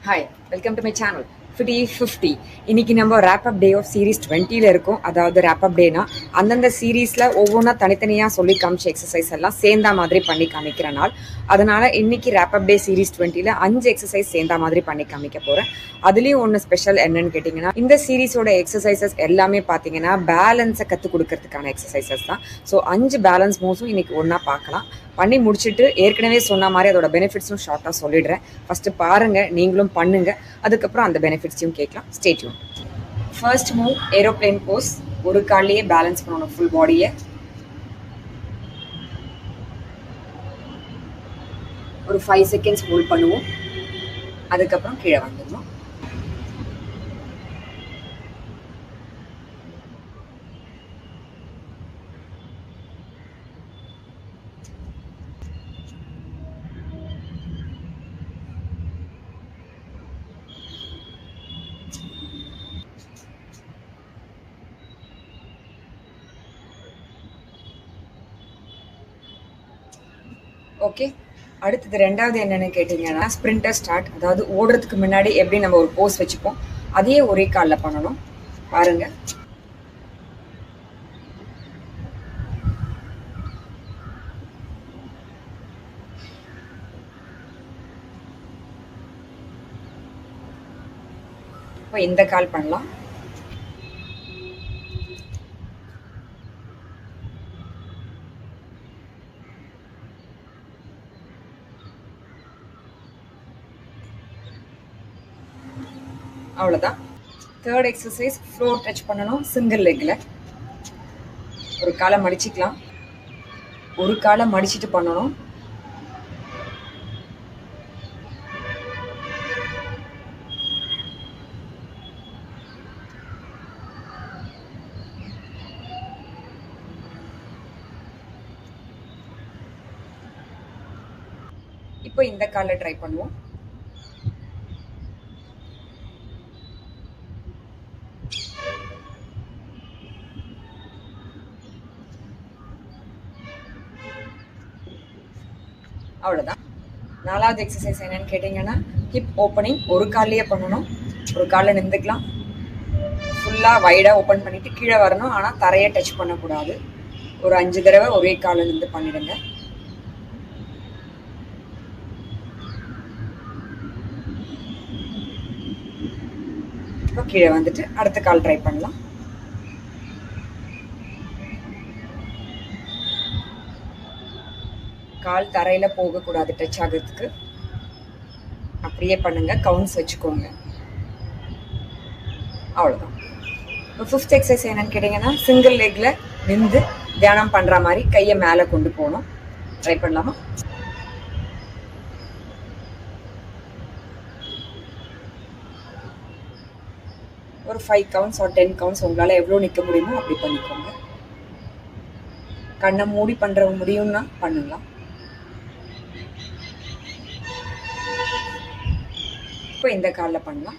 Hi, welcome to my channel. Fitty 50. இன்னைக்கு நம்ம wrap up day of series 20ல இருக்கும். அதாவது wrap up dayனா அந்தந்த சீரீஸ்ல ஒவ்வொன்றா தனித்தனியா சொல்லி காமிச்ச எக்ஸசைஸ் எல்லாம் சேர்ந்தா மாதிரி பண்ணி காமிக்கிற நாள். அதனால இன்னைக்கு wrap up day series 20ல 5 exercise சேர்ந்தா மாதிரி பண்ணி காமிக்க போறேன். அதுலயும் ஒன்று ஸ்பெஷல் என்னன்னு கேட்டிங்கன்னா, இந்த சீரீஸோட எக்ஸசைசஸ் எல்லாமே பார்த்தீங்கன்னா பேலன்ஸை கற்றுக் கொடுக்கறதுக்கான எக்ஸசைசஸ் தான். ஸோ 5 பேலன்ஸ் மூவ்ஸும் இன்னைக்கு ஒன்றா பார்க்கலாம். பண்ணி முடிச்சுட்டு ஏற்கனவே சொன்ன மாதிரி அதோட பெனிஃபிட்ஸும் ஷார்ட்டாக சொல்லிடுறேன். ஃபஸ்ட்டு பாருங்கள், நீங்களும் பண்ணுங்கள், அதுக்கப்புறம் அந்த பெனிஃபிட்ஸையும் கேட்கலாம். Stay tune. First move aeroplane pose. ஒரு காலையே பேலன்ஸ் பண்ணணும் ஃபுல் பாடியை. ஒரு 5 செகண்ட்ஸ் ஹோல்ட் பண்ணுவோம், அதுக்கப்புறம் கீழே வந்துடணும். ஓகே, அடுத்தது ரெண்டாவது என்னென்னு கேட்டிங்கன்னா, ஸ்ப்ரிண்டர் ஸ்டார்ட். அதாவது ஓடுறதுக்கு முன்னாடி எப்படி நம்ம ஒரு போஸ் வச்சுப்போம், அதையே ஒரே காலில் பண்ணணும். பாருங்க. இப்போ இந்த கால் பண்ணலாம். அவ்வளோதான். தேர்ட் எக்ஸசைஸ் ஃப்ளோர் டச் பண்ணணும் சிங்கிள் லெக்கில். ஒரு காலை மடிச்சிக்கலாம், ஒரு காலை மடிச்சிட்டு பண்ணணும். இப்போ இந்த காலை ட்ரை பண்ணுவோம். அவ்வளோதான். நாலாவது எக்ஸசைஸ் என்னன்னு கேட்டிங்கன்னா, ஹிப் ஓப்பனிங். ஒரு காலையே பண்ணணும். ஒரு காலில் நின்றுக்கலாம், ஃபுல்லாக வைடாக ஓப்பன் பண்ணிவிட்டு கீழே வரணும். ஆனால் தரையை டச் பண்ணக்கூடாது. ஒரு 5 தடவை ஒரே காலில் நின்று பண்ணிடுங்க. இப்போ கீழே வந்துட்டு அடுத்த கால் ட்ரை பண்ணலாம். கால் தரையில் போகக்கூடாது டச் ஆகிறதுக்கு. அப்படியே பண்ணுங்க, கவுண்ட்ஸ் வச்சுக்கோங்க. அவ்வளோதான். இப்போ ஃபிஃப்த் எக்ஸசைஸ் என்னன்னு கேட்டிங்கன்னா, சிங்கிள் லெக்கில் நின்று தியானம் பண்ணுற மாதிரி கையை மேலே கொண்டு போகணும். ட்ரை பண்ணலாமா? ஒரு 5 கவுண்ட்ஸ் ஆர் 10 கவுண்ட்ஸ் உங்களால் எவ்வளோ நிற்க முடியுமோ அப்படி பண்ணிக்கோங்க. கண்ணை மூடி பண்ணுற முடியும்னா பண்ணலாம். இப்போ இந்த காலில் பண்ணலாம்.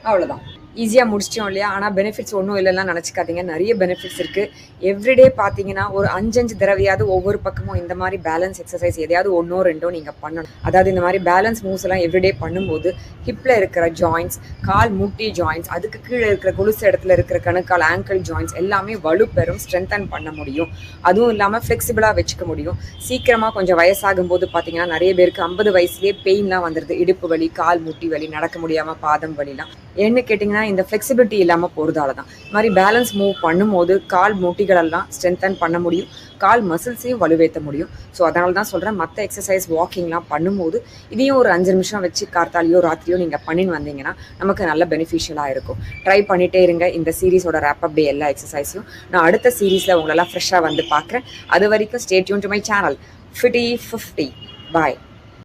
அவ்வளோதான். ஈஸியாக முடிச்சிட்டோம் இல்லையா? ஆனால் பெனிஃபிட்ஸ் ஒன்றும் இல்லைன்னா நினச்சிக்காதீங்க, நிறைய பெனிஃபிட்ஸ் இருக்குது. எவ்ரிடே பார்த்தீங்கன்னா ஒரு 5 தடவையாவது ஒவ்வொரு பக்கமும் இந்த மாதிரி பேலன்ஸ் எக்ஸசைஸ் எதையாவது ஒன்றோ ரெண்டோ நீங்கள் பண்ணணும். அதாவது இந்த மாதிரி பேலன்ஸ் மூவ்ஸ் எல்லாம் எவ்ரிடே பண்ணும்போது ஹிப்பில் இருக்கிற ஜாயின்ட்ஸ், கால் முட்டி ஜாயின்ட்ஸ், அதுக்கு கீழே இருக்கிற கொலுசு இடத்துல இருக்கிற கணுக்கால் ஆங்கிள் ஜாயின்ட்ஸ் எல்லாமே வலுப்பெறும், ஸ்ட்ரென்தன் பண்ண முடியும். அதுவும் இல்லாமல் ஃப்ளெக்சிபிளாக வச்சுக்க முடியும். சீக்கிரமாக கொஞ்சம் வயசாகும் போது பார்த்தீங்கன்னா நிறைய பேருக்கு 50 வயசுலேயே பெயின்லாம் வந்துடுது. இடுப்பு வலி, கால் முட்டி வலி, நடக்க முடியாமல் பாதம் வலிலாம். என்ன கேட்டிங்கன்னா, இந்த ஃப்ளெக்சிபிலிட்டி இல்லாமல் போகிறதால தான். இது மாதிரி பேலன்ஸ் மூவ் பண்ணும்போது கால் முட்டிகளெல்லாம் ஸ்ட்ரென்தன் பண்ண முடியும், கால் மசில்ஸையும் வலுவேற்ற முடியும். ஸோ அதனால தான் சொல்கிறேன், மற்ற எக்ஸசைஸ் வாக்கிங்லாம் பண்ணும்போது இதையும் ஒரு 5 நிமிஷம் வச்சு கார்த்தாலையோ ராத்திரியோ நீங்கள் பண்ணின்னு வந்தீங்கன்னா நமக்கு நல்ல பெனிஃபிஷியலாக இருக்கும். ட்ரை பண்ணிகிட்டே இருங்க இந்த சீரீஸோட ரேப் அப் டே எல்லா எக்ஸசைஸையும். நான் அடுத்த சீரீஸில் உங்களெல்லாம் ஃப்ரெஷ்ஷாக வந்து பார்க்குறேன். அது வரைக்கும் stay tune to my channel Fitty 50. Bye.